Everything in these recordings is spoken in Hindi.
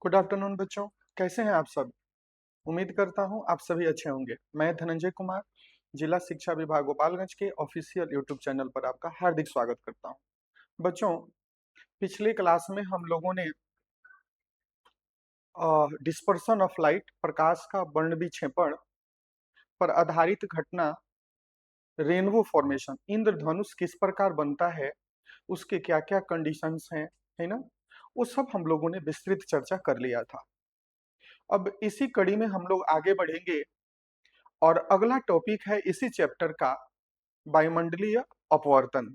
गुड आफ्टरनून बच्चों। कैसे हैं आप सब? उम्मीद करता हूं आप सभी अच्छे होंगे। मैं धनंजय कुमार, जिला शिक्षा विभाग गोपालगंज के ऑफिशियल यूट्यूब चैनल पर आपका हार्दिक स्वागत करता हूं। बच्चों, पिछले क्लास में हम लोगों ने डिस्पर्सन ऑफ लाइट, प्रकाश का वर्णविक्षेपण पर आधारित घटना रेनबो फॉर्मेशन, इंद्रधनुष किस प्रकार बनता है, उसके क्या क्या कंडीशंस हैं, है ना, वो सब हम लोगों ने विस्तृत चर्चा कर लिया था। अब इसी कड़ी में हम लोग आगे बढ़ेंगे और अगला टॉपिक है इसी चैप्टर का वायुमंडलीय अपवर्तन।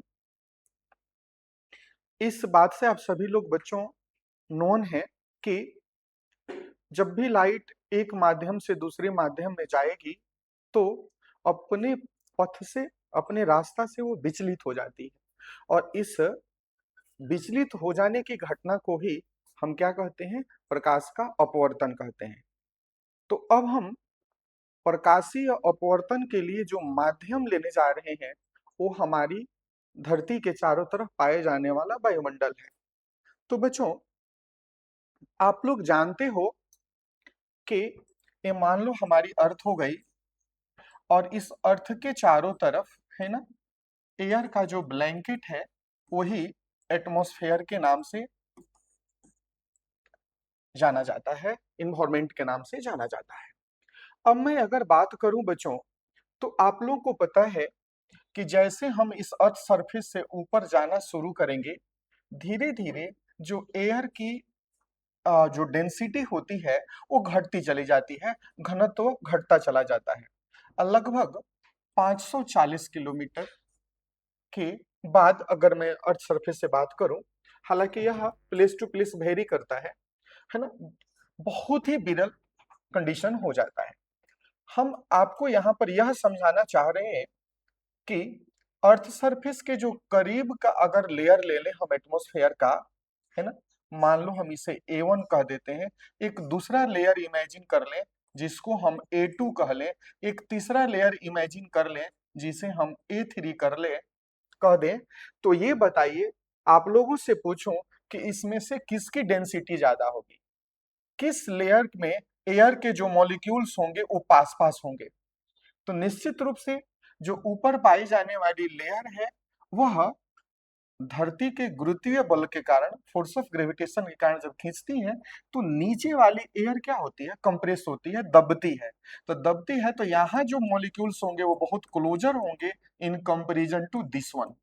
इस बात से आप सभी लोग बच्चों नोन है कि जब भी लाइट एक माध्यम से दूसरे माध्यम में जाएगी तो अपने पथ से, अपने रास्ता से वो विचलित हो जाती है, और इस विचलित हो जाने की घटना को ही हम क्या कहते हैं? प्रकाश का अपवर्तन कहते हैं। तो अब हम प्रकाशीय अपवर्तन के लिए जो माध्यम लेने जा रहे हैं वो हमारी धरती के चारों तरफ पाए जाने वाला वायुमंडल है। तो बच्चों, आप लोग जानते हो कि ये मान लो हमारी अर्थ हो गई, और इस अर्थ के चारों तरफ, है ना, एयर का जो ब्लैंकेट है वही एटमॉस्फेयर के नाम से जाना जाता है, इन्वायरमेंट के नाम से जाना जाता है। अब मैं अगर बात करूं बच्चों, तो आप लोग को पता है कि जैसे हम इस अर्थ सरफेस से ऊपर जाना शुरू करेंगे, धीरे धीरे जो एयर की जो डेंसिटी होती है वो घटती चली जाती है, घनत्व घटता चला जाता है। लगभग 540 किलोमीटर के बाद अगर मैं अर्थ सरफेस से बात करूं, हालांकि यह प्लेस टू प्लेस वेरी करता है ना, बहुत ही विरल कंडीशन हो जाता है। हम आपको यहाँ पर यह समझाना चाह रहे हैं कि अर्थ सरफेस के जो करीब का अगर लेयर ले लें हम एटमॉस्फेयर का, है ना, मान लो हम इसे A1 कह देते हैं, एक दूसरा लेयर इमेजिन कर लें जिसको हम A2 कह लें, एक तीसरा लेयर इमेजिन कर लें जिसे हम A3 कर ले कह दें, तो ये बताइए, आप लोगों से पूछूं कि इसमें से किसकी डेंसिटी ज्यादा होगी? किस लेयर में एयर के जो मॉलिक्यूल्स होंगे वो पास पास होंगे? तो निश्चित रूप से जो ऊपर पाई जाने वाली लेयर है वह धरती के गुरुत्वीय बल के कारण, फोर्स ऑफ ग्रेविटेशन के कारण जब खींचती है तो नीचे वाली एयर क्या होती है? कंप्रेस होती है, दबती है। तो दबती है तो यहाँ जो मॉलिक्यूल्स होंगे वो बहुत क्लोजर होंगे in comparison to this one.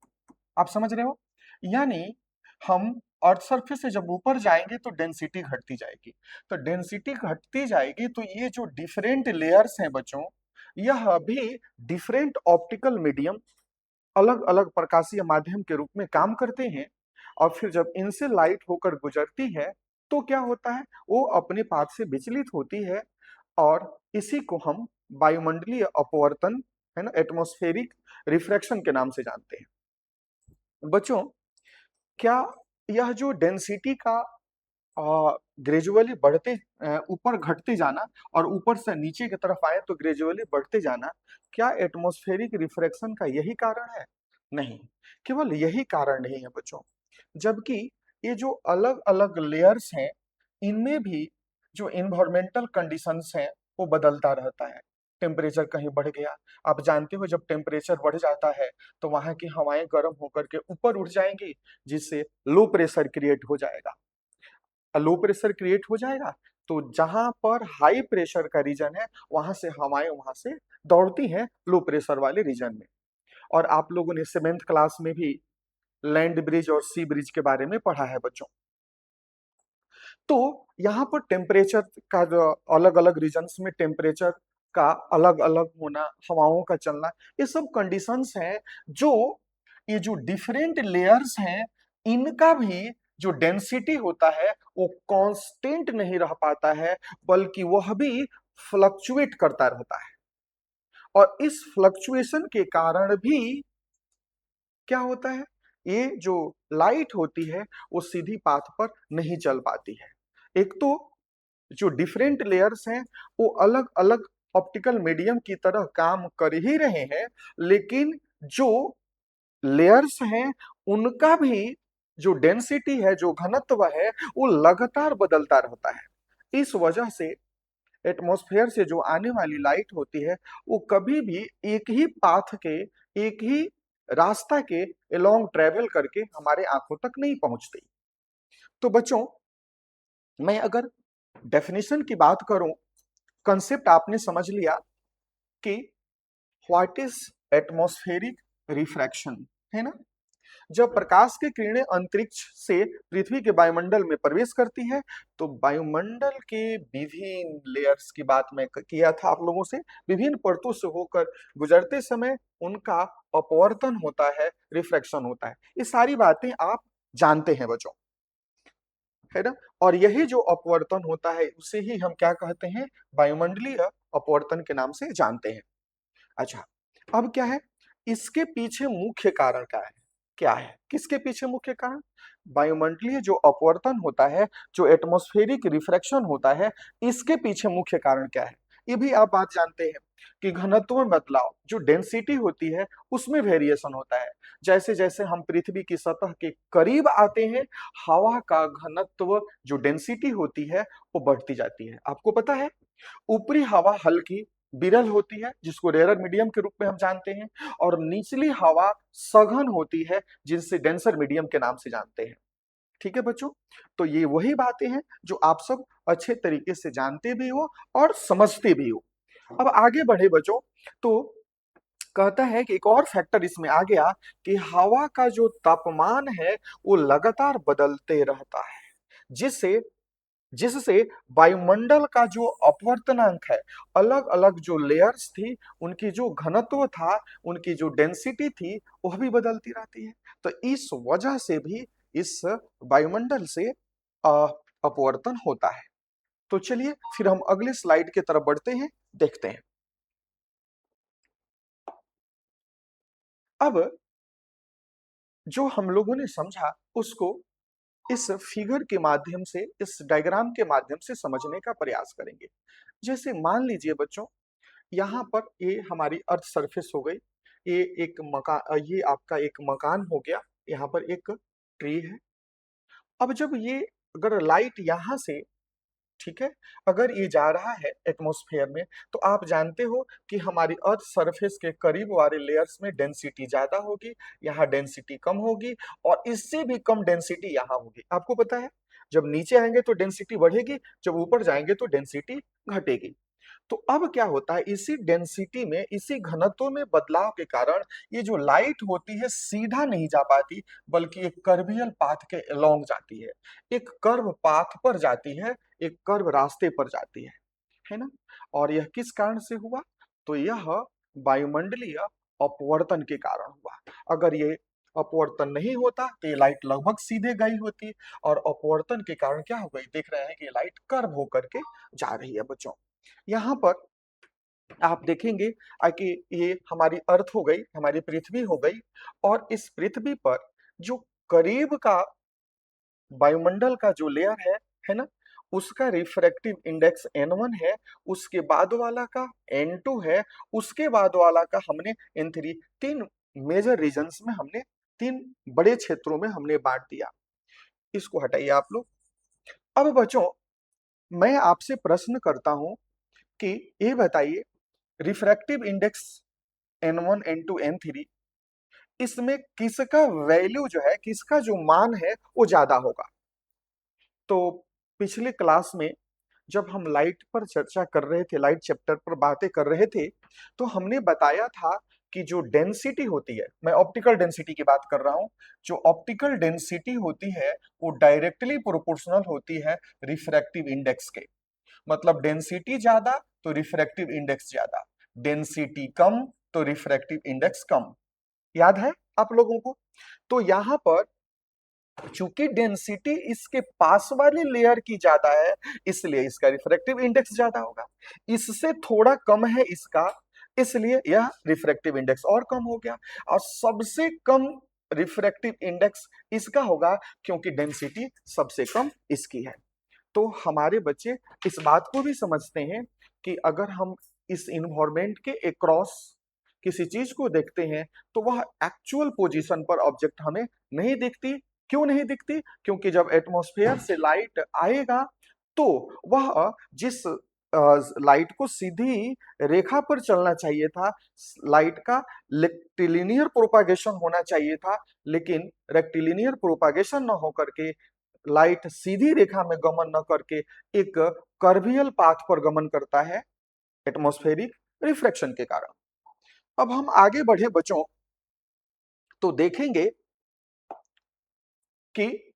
आप समझ रहे हो? यानी हम अर्थ सरफेस से जब ऊपर जाएंगे तो डेंसिटी घटती जाएगी, तो डेंसिटी घटती जाएगी तो ये जो डिफरेंट लेयर्स हैं बच्चों, यह भी डिफरेंट ऑप्टिकल मीडियम, अलग अलग प्रकाशीय माध्यम के रूप में काम करते हैं। और फिर जब इनसे लाइट होकर गुजरती है तो क्या होता है? वो अपने पाथ से विचलित होती है, और इसी को हम वायुमंडलीय अपवर्तन, है ना, एटमॉस्फेरिक रिफ्रैक्शन के नाम से जानते हैं। बच्चों, क्या यह जो डेंसिटी का ग्रेजुअली बढ़ते, ऊपर घटते जाना और ऊपर से नीचे की तरफ आए तो ग्रेजुअली बढ़ते जाना, क्या एटमॉस्फेरिक रिफ्रैक्शन का यही कारण है? नहीं, केवल यही कारण नहीं है बच्चों, जबकि ये जो अलग अलग लेयर्स हैं इनमें भी जो इन्वायरमेंटल कंडीशंस हैं वो बदलता रहता है। टेम्परेचर कहीं बढ़ गया, आप जानते हो जब टेम्परेचर बढ़ जाता है तो वहां की हवाएं गर्म होकर के ऊपर उठ जाएंगी, जिससे लो प्रेशर क्रिएट हो जाएगा। लो प्रेशर क्रिएट हो जाएगा तो जहां पर हाई प्रेशर का रीजन है वहां से हवाएं वहां से दौड़ती हैं लो प्रेशर वाले रीजन में। और आप लोगों ने 7th क्लास में भी लैंड ब्रिज और सी ब्रिज के बारे में पढ़ा है बच्चों। तो यहाँ पर टेम्परेचर का जो अलग अलग रीजन्स में टेम्परेचर का अलग अलग होना, हवाओं का चलना, ये सब कंडीशंस हैं जो, ये जो डिफरेंट लेयर्स हैं इनका भी जो डेंसिटी होता है वो कांस्टेंट नहीं रह पाता है, बल्कि वह भी फ्लक्चुएट करता रहता है। और इस फ्लक्चुएशन के कारण भी क्या होता है? ये जो लाइट होती है वो सीधी पाथ पर नहीं चल पाती है। एक तो जो डिफरेंट लेयर्स हैं वो अलग अलग ऑप्टिकल मीडियम की तरह काम कर ही रहे हैं, लेकिन जो लेयर्स हैं उनका भी जो डेंसिटी है, जो घनत्व है, वो लगातार बदलता रहता है। इस वजह से एटमॉस्फेयर से जो आने वाली लाइट होती है वो कभी भी एक ही पाथ के, एक ही रास्ता के अलोंग ट्रेवल करके हमारे आंखों तक नहीं पहुंचती। तो बच्चों, मैं अगर डेफिनेशन की बात करूं, कंसेप्ट आपने समझ लिया कि व्हाट इज एटमॉस्फेरिक रिफ्रैक्शन, है ना। जब प्रकाश की किरणें अंतरिक्ष से पृथ्वी के वायुमंडल में प्रवेश करती है, तो वायुमंडल के विभिन्न लेयर्स की बात मैं किया था आप लोगों से, विभिन्न परतों से होकर गुजरते समय उनका अपवर्तन होता है, रिफ्रैक्शन होता है। ये सारी बातें आप जानते हैं बच्चों, है ना। और यही जो अपवर्तन होता है उसे ही हम क्या कहते हैं, वायुमंडलीय अपवर्तन के नाम से जानते हैं। अच्छा, अब क्या है, इसके पीछे मुख्य कारण क्या है, क्या है किसके पीछे मुख्य कारण, वायुमंडलीय जो अपवर्तन होता है, जो एटमॉस्फेरिक रिफ्रैक्शन होता है, इसके पीछे मुख्य कारण क्या है। ये भी आप बात जानते हैं कि घनत्व में बदलाव, जो डेंसिटी होती है उसमें वेरिएशन होता है। जैसे जैसे हम पृथ्वी की सतह के करीब आते हैं, हवा का घनत्व, जो डेंसिटी होती है, वो बढ़ती जाती है। आपको पता है, ऊपरी हवा हल्की विरल होती है, जिसको रेयर मीडियम के रूप में हम जानते हैं, और निचली हवा सघन होती है, जिनसे डेंसर मीडियम के नाम से जानते हैं। ठीक है बच्चों, तो ये वही बातें हैं जो आप सब अच्छे तरीके से जानते भी हो और समझते भी हो। अब आगे बढ़े बच्चों, तो कहता है कि एक और फैक्टर इसमें आ गया कि हवा का जो तापमान है वो लगातार बदलते रहता है, जिससे जिससे वायुमंडल का जो अपवर्तनांक है, अलग अलग जो लेयर्स थी, उनकी जो घनत्व था, उनकी जो डेंसिटी थी, वह भी बदलती रहती है। तो इस वजह से भी इस वायुमंडल से अपवर्तन होता है। तो चलिए फिर हम अगले स्लाइड की तरफ बढ़ते हैं, देखते हैं। अब जो हम लोगों ने समझा उसको इस फिगर के माध्यम से, इस डायग्राम के माध्यम से समझने का प्रयास करेंगे। जैसे मान लीजिए बच्चों, यहाँ पर ये हमारी अर्थ सरफेस हो गई, ये एक मकान, ये आपका एक मकान हो गया, यहाँ पर एक ट्री है। अब जब ये, अगर लाइट यहाँ से, ठीक है, अगर ये जा रहा है एटमॉस्फेयर में, तो आप जानते हो कि हमारी अर्थ सरफेस के करीब वाले लेयर्स में डेंसिटी ज्यादा होगी, यहाँ डेंसिटी कम होगी, और इससे भी कम डेंसिटी यहाँ होगी। आपको पता है, जब नीचे आएंगे तो डेंसिटी बढ़ेगी, जब ऊपर जाएंगे तो डेंसिटी घटेगी। तो अब क्या होता है, इसी डेंसिटी में, इसी घनत्व में बदलाव के कारण ये जो लाइट होती है सीधा नहीं जा पाती, बल्कि एक कर्वियल पाथ के अलोंग जाती है, एक कर्व पाथ पर जाती है, एक कर्व रास्ते पर जाती है ना। और यह किस कारण से हुआ, तो यह वायुमंडलीय अपवर्तन के कारण हुआ। अगर ये अपवर्तन नहीं होता तो ये लाइट लगभग सीधे गई होती, और अपवर्तन के कारण क्या हो गई, देख रहे हैं कि लाइट कर्व होकर के जा रही है बच्चों। यहाँ पर आप देखेंगे कि ये हमारी अर्थ हो गई, हमारी पृथ्वी हो गई, और इस पृथ्वी पर जो करीब का वायुमंडल का जो लेयर है ना, उसका रिफ्रैक्टिव इंडेक्स N1 है, उसके बाद वाला का N2 है, उसके बाद वाला का हमने N3, तीन मेजर रीजन्स में हमने, तीन बड़े क्षेत्रों में हमने बांट दिया। इसको हटाइए आप लोग। अब बच्चों, मैं आपसे प्रश्न करता हूं कि ये बताइए, refractive index N1 N2 N3, इसमें किसका वैल्यू जो है, किसका जो मान है वो ज्यादा होगा। तो पिछले क्लास में जब हम लाइट पर चर्चा कर रहे थे, लाइट चैप्टर पर बातें कर रहे थे, तो हमने बताया था कि जो डेंसिटी होती है, मैं ऑप्टिकल डेंसिटी की बात कर रहा हूं, जो ऑप्टिकल डेंसिटी होती है वो डायरेक्टली प्रोपोर्शनल होती है रिफ्रैक्टिव इंडेक्स के। मतलब डेंसिटी ज्यादा तो रिफ्रैक्टिव इंडेक्स ज्यादा, डेंसिटी कम तो रिफ्रैक्टिव इंडेक्स कम। याद है आप लोगों को। तो यहां पर चूंकि डेंसिटी इसके पास वाले लेयर की ज्यादा है, इसलिए इसका रिफ्रैक्टिव इंडेक्स ज्यादा होगा। इससे थोड़ा कम है इसका, इसलिए यह रिफ्रैक्टिव इंडेक्स और कम हो गया। और सबसे कम रिफ्रैक्टिव इंडेक्स इसका होगा, क्योंकि डेंसिटी सबसे कम इसकी है। तो हमारे बच्चे इस बात को भी समझते हैं कि अगर हम इस इन्वायरमेंट के अक्रॉस किसी चीज को देखते हैं, तो वह एक्चुअल पोजीशन पर ऑब्जेक्ट हमें नहीं दिखती। क्यों नहीं दिखती, क्योंकि जब एटमॉस्फेयर से लाइट आएगा तो वह जिस लाइट को सीधी रेखा पर चलना चाहिए था, लाइट का रेक्टिलिनियर प्रोपागेशन होना चाहिए था, लेकिन रेक्टिलिनियर प्रोपागेशन न होकर के लाइट सीधी रेखा में गमन न करके एक कर्वियल पाथ पर गमन करता है एटमॉस्फेरिक रिफ्रैक्शन के कारण। अब हम आगे बढ़े बच्चों, तो देखेंगे कि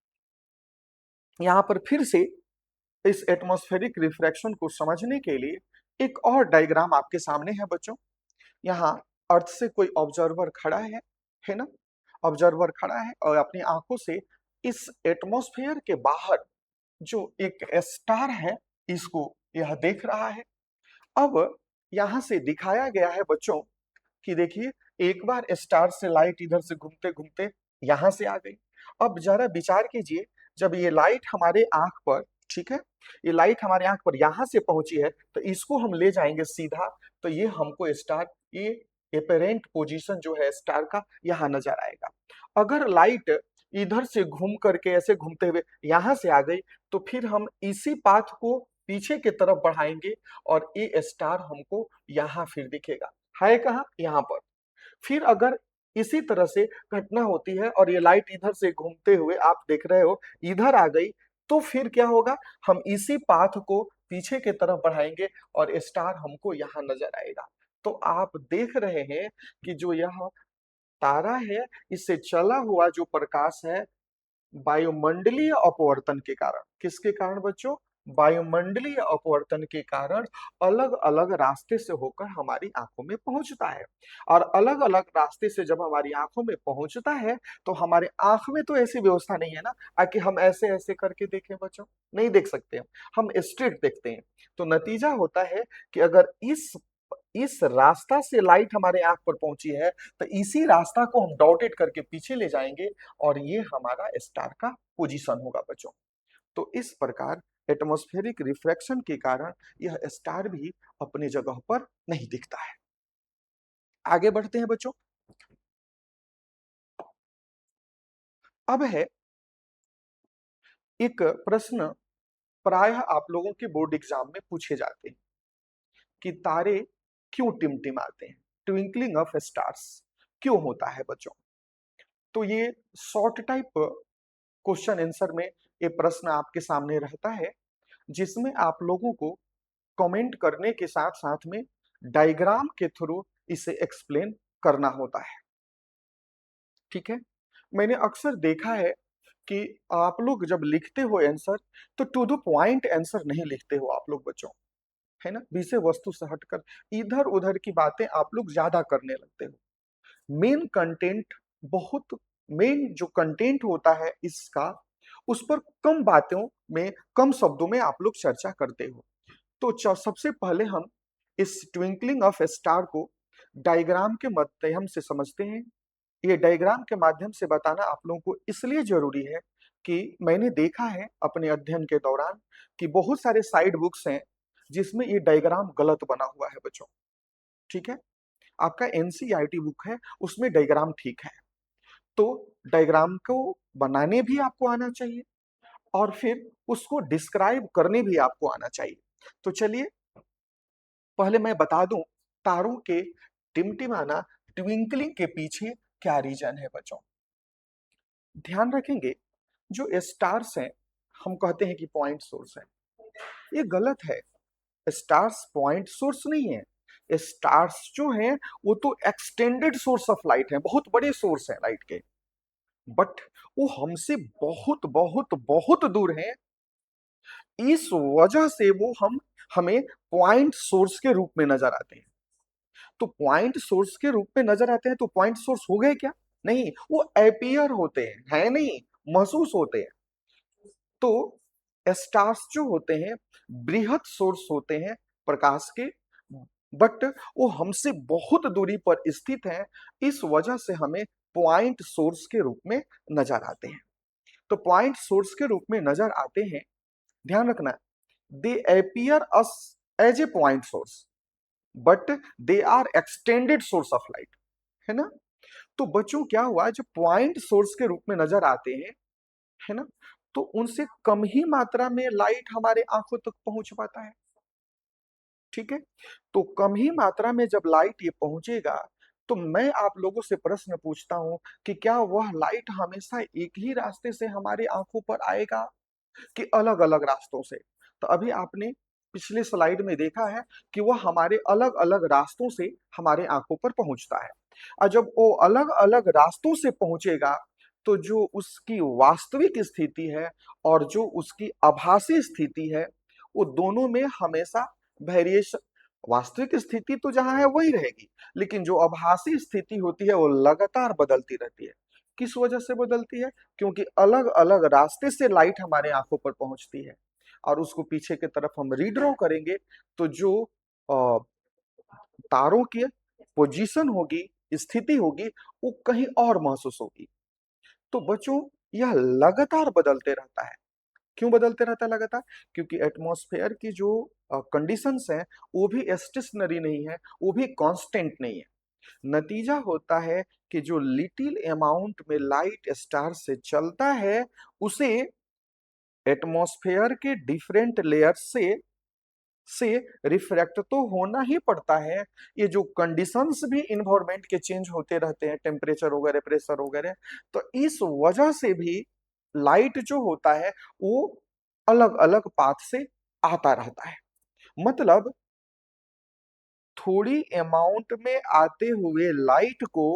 यहां पर फिर से इस एटमॉस्फेरिक रिफ्रैक्शन को समझने के लिए एक और डायग्राम आपके सामने है बच्चों। यहाँ अर्थ से कोई ऑब्जर्वर खड़ा है ना, ऑब्जर्वर खड़ा है और अपनी आंखों से इस एटमॉस्फेयर के बाहर जो एक स्टार है इसको यह देख रहा है। अब यहां से दिखाया गया है बच्चों कि देखिए, एक बार स्टार से लाइट इधर से घूमते घूमते यहां से आ गई। अब जरा विचार कीजिए, जब ये लाइट हमारे आंख पर, ठीक है, ये लाइट हमारे आंख पर यहां से पहुंची है तो इसको हम ले जाएंगे सीधा, तो ये हमको स्टार, ये एपेरेंट पोजीशन जो है स्टार का यहाँ नजर आएगा। अगर लाइट इधर से घूम करके ऐसे घूमते हुए यहां से आ गई तो फिर हम इसी पाथ को पीछे की तरफ बढ़ाएंगे और ये स्टार हमको यहाँ फिर दिखेगा। है कहाँ? यहाँ पर। फिर अगर इसी तरह से घटना होती है और ये लाइट इधर से घूमते हुए आप देख रहे हो इधर आ गई, तो फिर क्या होगा, हम इसी पाथ को पीछे की तरफ बढ़ाएंगे और स्टार हमको यहाँ नजर आएगा। तो आप देख रहे हैं कि जो यह तारा है, इससे चला हुआ जो प्रकाश है वायुमंडलीय अपवर्तन के कारण, किसके कारण बच्चों? वायुमंडलीय अपवर्तन के कारण अलग अलग रास्ते से होकर हमारी आंखों में पहुंचता है। और अलग अलग रास्ते से जब हमारी आंखों में पहुंचता है तो हमारे आंख में तो ऐसी व्यवस्था नहीं है ना कि हम ऐसे ऐसे करके देखें बच्चों, नहीं देख सकते हम स्ट्रेट देखते हैं। तो नतीजा होता है कि अगर इस रास्ता से लाइट हमारे आंख पर पहुंची है तो इसी रास्ता को हम डॉटेड करके पीछे ले जाएंगे और ये हमारा स्टार का पोजीशन होगा बच्चों। तो इस प्रकार एटमॉस्फेरिक रिफ्रैक्शन के कारण यह स्टार भी अपनी जगह पर नहीं दिखता है। आगे बढ़ते हैं बच्चों। अब है एक प्रश्न, प्रायः आप लोगों के बोर्ड एग्जाम में पूछे जाते हैं कि तारे क्यों टिमटिमाते हैं, ट्विंकलिंग ऑफ स्टार्स क्यों होता है बच्चों। तो ये शॉर्ट टाइप क्वेश्चन आंसर में ये प्रश्न आपके सामने रहता है, जिसमें आप लोगों को कमेंट करने के साथ साथ में डायग्राम के थ्रू इसे एक्सप्लेन करना होता है। ठीक है, मैंने अक्सर देखा है कि आप लोग जब लिखते हो आंसर तो टू द पॉइंट आंसर नहीं लिखते हो आप लोग बच्चों, है ना, विषय वस्तु से हटकर इधर उधर की बातें आप लोग ज्यादा करने लगते हो। मेन कंटेंट, बहुत मेन जो कंटेंट होता है इसका, उस पर कम बातों में, कम शब्दों में आप लोग चर्चा करते हो। तो सबसे पहले हम इस ट्विंकलिंग ऑफ स्टार को डायग्राम के माध्यम से समझते हैं। ये डायग्राम के माध्यम से बताना आप लोगों को इसलिए जरूरी है कि मैंने देखा है अपने अध्ययन के दौरान कि बहुत सारे साइड बुक्स हैं जिसमें ये डायग्राम गलत बना हुआ है बच्चों। ठीक है, आपका एनसीईआरटी बुक है उसमें डायग्राम ठीक है, तो डायग्राम को बनाने भी आपको आना चाहिए और फिर उसको डिस्क्राइब करने भी आपको आना चाहिए। तो चलिए पहले मैं बता दूं तारों के टिमटिमाना, ट्विंकलिंग के पीछे क्या रीजन है बच्चों। ध्यान रखेंगे, जो स्टार्स हैं हम कहते हैं कि पॉइंट सोर्स है, ये गलत है। स्टार्स पॉइंट सोर्स नहीं है। स्टार्स जो हैं वो तो एक्सटेंडेड सोर्स ऑफ लाइट है, बहुत बड़े सोर्स है लाइट के, बट वो हमसे बहुत बहुत बहुत दूर हैं। इस वजह से वो हमें पॉइंट सोर्स के रूप में नजर आते हैं। तो पॉइंट सोर्स के रूप में नजर आते हैं तो पॉइंट सोर्स हो गए क्या? नहीं, वो अपीयर होते हैं, है नहीं, महसूस होते हैं। तो स्टार्स जो होते हैं बृहद सोर्स होते हैं प्रकाश के, बट वो हमसे बहुत दूरी पर स्थित हैं, इस वजह से हमें पॉइंट सोर्स के रूप में नजर आते हैं। तो पॉइंट सोर्स के रूप में नजर आते हैं, ध्यान रखना, they appear us as a point source but they are extended source of light, है ना। तो बच्चों क्या हुआ, जब पॉइंट सोर्स के रूप में नजर आते हैं, है ना, तो उनसे कम ही मात्रा में लाइट हमारे आंखों तक पहुंच पाता है। ठीक है, तो कम ही मात्रा में जब लाइट ये पहुंचेगा, तो मैं आप लोगों से प्रश्न पूछता हूं कि क्या वह लाइट हमेशा एक ही रास्ते से हमारे आंखों पर आएगा कि अलग अलग रास्तों से? तो अभी आपने पिछले स्लाइड में देखा है कि वह हमारे अलग अलग रास्तों से हमारे आंखों पर पहुंचता है। और जब वो अलग अलग रास्तों से पहुंचेगा, तो जो उसकी वास्तविक स्थिति है और जो उसकी आभासी स्थिति है, वो दोनों में हमेशा वेरिएशन, वास्तविक स्थिति तो जहां है वही रहेगी, लेकिन जो आभासी स्थिति होती है वो लगातार बदलती रहती है। किस वजह से बदलती है? क्योंकि अलग अलग रास्ते से लाइट हमारे आंखों पर पहुंचती है, और उसको पीछे की तरफ हम रीड्रॉ करेंगे, तो जो अ, तारों की पोजीशन होगी, स्थिति होगी, वो कहीं और महसूस होगी। तो बच्चों, यह लगातार बदलते रहता है। क्यों बदलते रहता है लगातार? क्योंकि एटमॉस्फेयर की जो कंडीशंस हैं, वो भी स्टेशनरी नहीं है, वो भी कांस्टेंट नहीं है। नतीजा होता है कि जो लिटिल अमाउंट में लाइट स्टार से चलता है, उसे एटमॉस्फेयर के डिफरेंट लेयर्स से रिफ्रैक्ट तो होना ही पड़ता है। ये जो कंडीशंस भी इन्वायरमेंट के चेंज होते रहते हैं, टेम्परेचर वगैरह, प्रेशर वगैरह, तो इस वजह से भी लाइट जो होता है वो अलग अलग पाथ से आता रहता है। मतलब थोड़ी अमाउंट में आते हुए लाइट को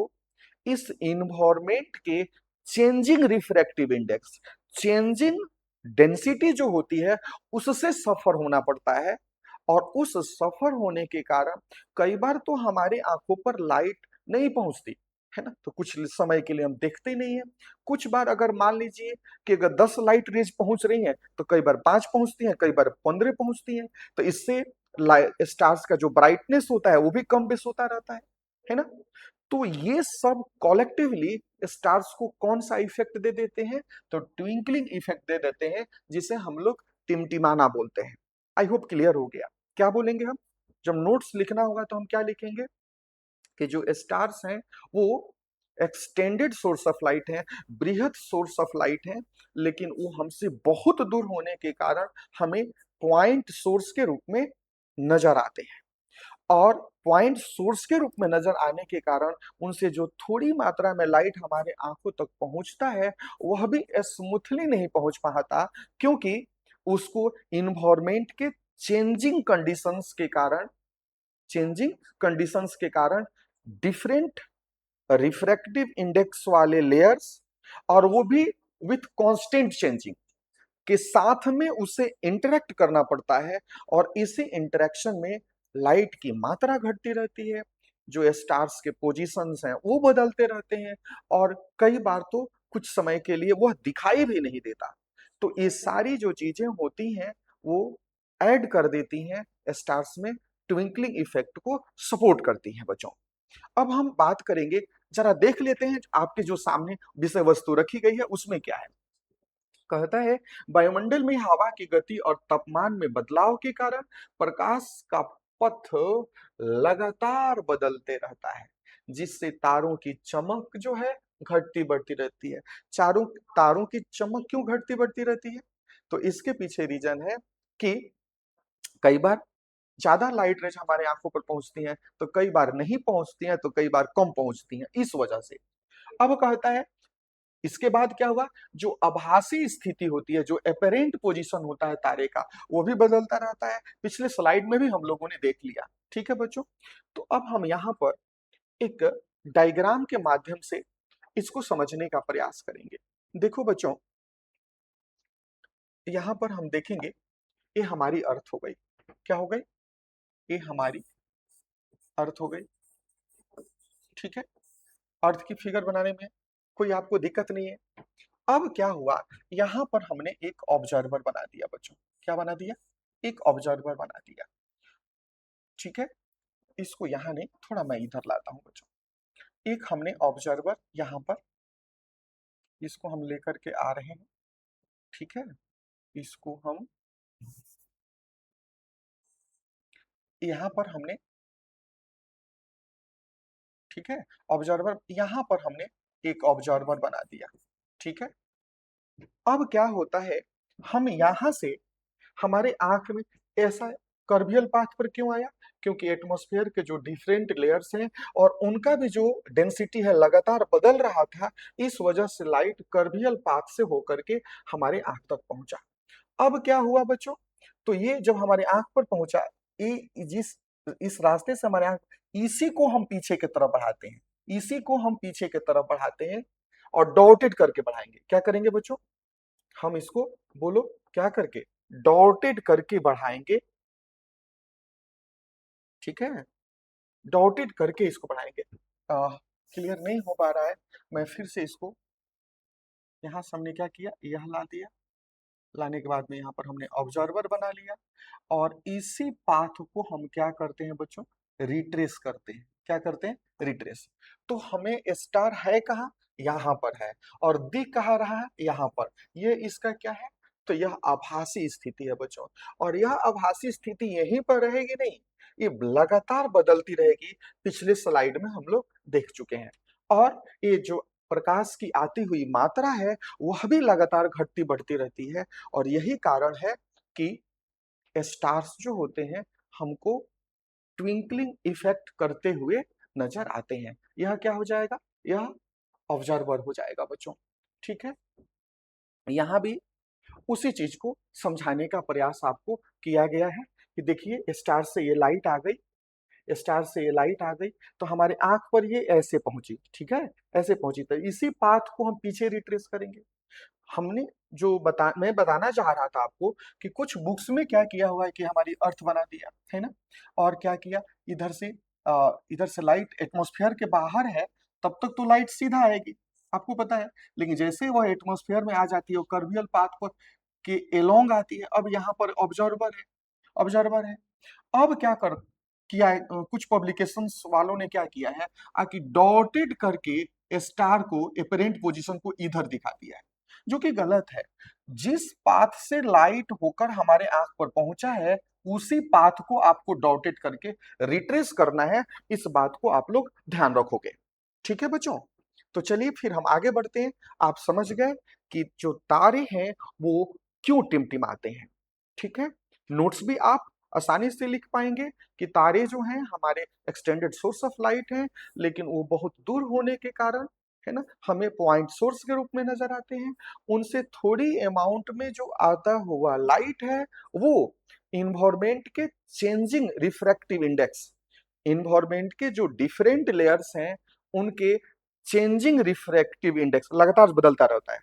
इस इन्वायरमेंट के changing refractive index, changing density जो होती है, उससे सफर होना पड़ता है। और उस सफर होने के कारण कई बार तो हमारे आंखों पर लाइट नहीं पहुंचती है ना, तो कुछ समय के लिए हम देखते ही नहीं है। कुछ बार अगर मान लीजिए कि अगर 10 लाइट रेज पहुंच रही हैं, तो कई बार 5 पहुंचती हैं, कई बार 15 पहुंचती हैं। तो इससे स्टार्स का जो ब्राइटनेस होता है वो भी कम बेस होता रहता है ना। तो ये सब कॉलेक्टिवली स्टार्स को कौन सा इफेक्ट दे देते हैं? तो ट्विंकलिंग इफेक्ट दे देते हैं, जिसे हम लोग टिमटिमाना बोलते हैं। आई होप क्लियर हो गया। क्या बोलेंगे हम? जब नोट्स लिखना होगा तो हम क्या लिखेंगे कि जो स्टार्स हैं वो एक्सटेंडेड सोर्स ऑफ लाइट है, बृहद सोर्स ऑफ लाइट है, लेकिन वो हमसे बहुत दूर होने के कारण हमें पॉइंट सोर्स के रूप में नजर आते हैं। और पॉइंट सोर्स के रूप में नजर आने के कारण उनसे जो थोड़ी मात्रा में लाइट हमारे आंखों तक पहुंचता है, वह भी स्मूथली नहीं पहुंच पाता, क्योंकि उसको इन्वायरमेंट के चेंजिंग कंडीशंस के कारण चेंजिंग कंडीशंस के कारण डिफरेंट रिफ्रैक्टिव इंडेक्स वाले लेयर्स, और वो भी विथ कांस्टेंट चेंजिंग के साथ में उसे इंटरेक्ट करना पड़ता है। और इसी इंटरेक्शन में लाइट की मात्रा घटती रहती है, जो स्टार्स के पोजीशंस हैं वो बदलते रहते हैं, और कई बार तो कुछ समय के लिए वह दिखाई भी नहीं देता। तो ये सारी जो चीजें होती हैं, वो ऐड कर देती हैं स्टार्स में, ट्विंकलिंग इफेक्ट को सपोर्ट करती हैं बच्चों। अब हम बात करेंगे, जरा देख लेते हैं आपके जो सामने विषय वस्तु रखी गई है उसमें क्या है। कहता है, वायुमंडल में हवा की गति और तापमान में बदलाव के कारण प्रकाश का पथ लगातार बदलते रहता है, जिससे तारों की चमक जो है घटती बढ़ती रहती है। चारों तारों की चमक क्यों घटती बढ़ती रहती है? तो इसके पीछे रीजन है कि कई बार ज्यादा लाइट रेज हमारे आंखों पर पहुंचती हैं, तो कई बार नहीं पहुंचती हैं, तो कई बार कम पहुंचती हैं, इस वजह से। अब कहता है, इसके बाद क्या हुआ? जो आभासी स्थिति होती है, जो एपेरेंट पोजीशन होता है तारे का, वो भी बदलता रहता है। पिछले स्लाइड में भी हम लोगों ने देख लिया। ठीक है बच्चों, तो अब हम यहाँ पर एक डायग्राम के माध्यम से इसको समझने का प्रयास करेंगे। देखो बच्चों, यहाँ पर हम देखेंगे, ये हमारी अर्थ हो गई। क्या हो गई? ये हमारी अर्थ हो गई। ठीक है, अर्थ की फिगर बनाने में कोई आपको दिक्कत नहीं है। अब क्या हुआ, यहां पर हमने एक ऑब्जर्वर बना दिया बच्चों। क्या बना दिया? एक ऑब्जर्वर बना दिया। ठीक है, इसको यहां नहीं, थोड़ा मैं इधर लाता हूं बच्चों। एक हमने ऑब्जर्वर यहां पर, इसको हम लेकर के आ रहे हैं। ठीक है, इसको हम यहां पर हमने, ठीक है, ऑब्जर्वर यहां पर हमने एक ऑब्जर्वर बना दिया। ठीक है, अब क्या होता है, हम यहां से हमारे आंख में ऐसा कर्वियल पाथ पर क्यों आया? क्योंकि एटमॉस्फेयर के जो डिफरेंट लेयर्स हैं और उनका भी जो डेंसिटी है लगातार बदल रहा था, इस वजह से लाइट कर्वियल पाथ से होकर के हमारे आंख तक पहुंचा। अब क्या हुआ बच्चों? तो ये जब हमारे आंख पर पहुंचा, ये जिस इस रास्ते से हमारे आंख, इसी को हम पीछे की तरफ बढ़ाते हैं, इसी को हम पीछे की तरफ बढ़ाते हैं और डॉटेड करके बढ़ाएंगे। क्या करेंगे बच्चों? हम इसको, बोलो, क्या करके? डॉटेड करके बढ़ाएंगे। ठीक है, डॉटेड करके इसको बढ़ाएंगे। क्लियर नहीं हो पा रहा है, मैं फिर से इसको, यहाँ से हमने क्या किया, यह ला दिया, लाने के बाद में यहाँ पर हमने ऑब्जर्वर बना लिया और इसी पाथ को हम क्या करते हैं बच्चों? रिट्रेस करते हैं। क्या करते हैं? रिट्रेस। तो हमें स्टार है कहाँ? यहाँ पर है। और दिख कहाँ रहा है? यहाँ पर। ये इसका क्या है? तो यह आभासी स्थिति है बच्चों। और यह आभासी स्थिति यहीं पर रहेगी नहीं, ये लगातार बदलती रहेगी। पिछले स्लाइड में हम लोग देख चुके हैं। और ये जो प्रकाश की आती हुई मात्रा है, वह भी लगातार घटती बढ़ती रहती है। और यही कारण है कि स्टार्स जो होते हैं, हमको ट्विंकलिंग इफेक्ट करते हुए नजर आते हैं। यह क्या हो जाएगा? यह ऑब्जर्वर हो जाएगा बच्चों। ठीक है, यहां भी उसी चीज को समझाने का प्रयास आपको किया गया है कि देखिए, स्टार से ये लाइट आ गई, स्टार से ये लाइट आ गई, तो हमारे आंख पर ये ऐसे पहुंची। ठीक है, ऐसे पहुंची, तो इसी पाथ को हम पीछे रिट्रेस करेंगे। हमने जो मैं बताना चाह रहा था आपको कि कुछ बुक्स में क्या किया हुआ है कि हमारी अर्थ बना दिया है ना, और क्या किया, इधर से लाइट एटमॉस्फेयर के बाहर है, तब तक तो लाइट सीधा आएगी, आपको पता है। लेकिन जैसे वह एटमॉस्फेयर में आ जाती है, वो कर्वियल पाथ पर के एलोंग आती है, अब यहाँ पर ऑब्जर्वर है, ऑब्जर्वर है। अब क्या कर किया है, कुछ पब्लिकेशंस वालों ने क्या किया है, कि डॉटेड करके स्टार को एपरेंट पोजीशन को इधर दिखा दिया है, जो कि गलत है। जिस पाथ से लाइट होकर हमारे आंख पर पहुंचा है, उसी पाथ को आपको डॉटेड करके रिट्रेस करना है। इस बात को आप लोग ध्यान रखोगे। ठीक है बच्चों, तो चलिए फिर हम आगे बढ़ते हैं। आप समझ गए कि जो तारे हैं वो क्यों टिमटिमाते हैं। ठीक है, नोट्स भी आप आसानी से लिख पाएंगे कि तारे जो हैं हमारे एक्सटेंडेड सोर्स ऑफ लाइट हैं, लेकिन वो बहुत दूर होने के कारण, है ना, हमें पॉइंट सोर्स के रूप में नजर आते हैं। उनसे थोड़ी अमाउंट में जो आता हुआ लाइट है, वो इन्वायरमेंट के चेंजिंग रिफ्रैक्टिव इंडेक्स, इन्वायरमेंट के जो डिफरेंट लेयर्स हैं, उनके चेंजिंग रिफ्रैक्टिव इंडेक्स लगातार बदलता रहता है।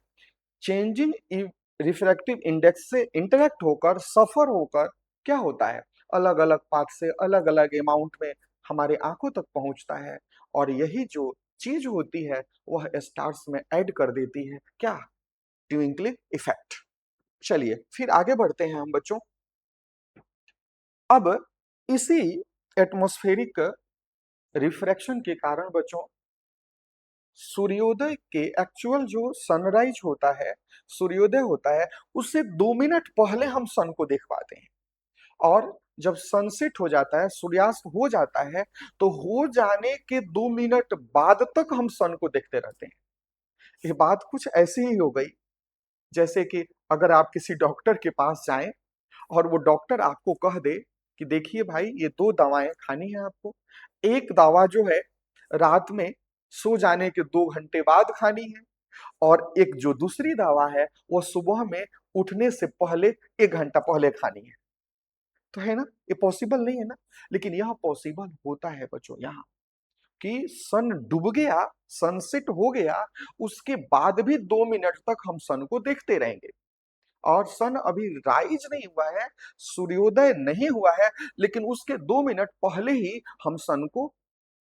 चेंजिंग रिफ्रैक्टिव इंडेक्स से इंटरेक्ट होकर, सफर होकर क्या होता है, अलग अलग पाथ से अलग अलग अमाउंट में हमारे आंखों तक पहुंचता है। और यही जो चीज होती है, वह स्टार्स में ऐड कर देती है क्या? Twinkling effect. चलिए फिर आगे बढ़ते हैं हम बच्चों। अब इसी एटमॉस्फेरिक रिफ्रैक्शन के कारण बच्चों, सूर्योदय के एक्चुअल जो सनराइज होता है, सूर्योदय होता है, उससे 2 मिनट पहले हम सन को देख पाते हैं। और जब सनसेट हो जाता है, सूर्यास्त हो जाता है, तो हो जाने के 2 मिनट बाद तक हम सन को देखते रहते हैं। ये बात कुछ ऐसी ही हो गई जैसे कि अगर आप किसी डॉक्टर के पास जाएं और वो डॉक्टर आपको कह दे कि देखिए भाई, ये 2 दवाएं खानी है आपको। एक दवा जो है रात में सो जाने के 2 घंटे बाद खानी है, और एक जो दूसरी दवा है वो सुबह में उठने से पहले 1 घंटा पहले खानी है। तो है ना, ये पॉसिबल नहीं है ना, लेकिन यह पॉसिबल होता है बच्चों। यहाँ कि सन डूब गया, सनसेट हो गया, उसके बाद भी 2 मिनट तक हम सन को देखते रहेंगे। और सन अभी राइज नहीं हुआ है, सूर्योदय नहीं हुआ है, लेकिन उसके 2 मिनट पहले ही हम सन को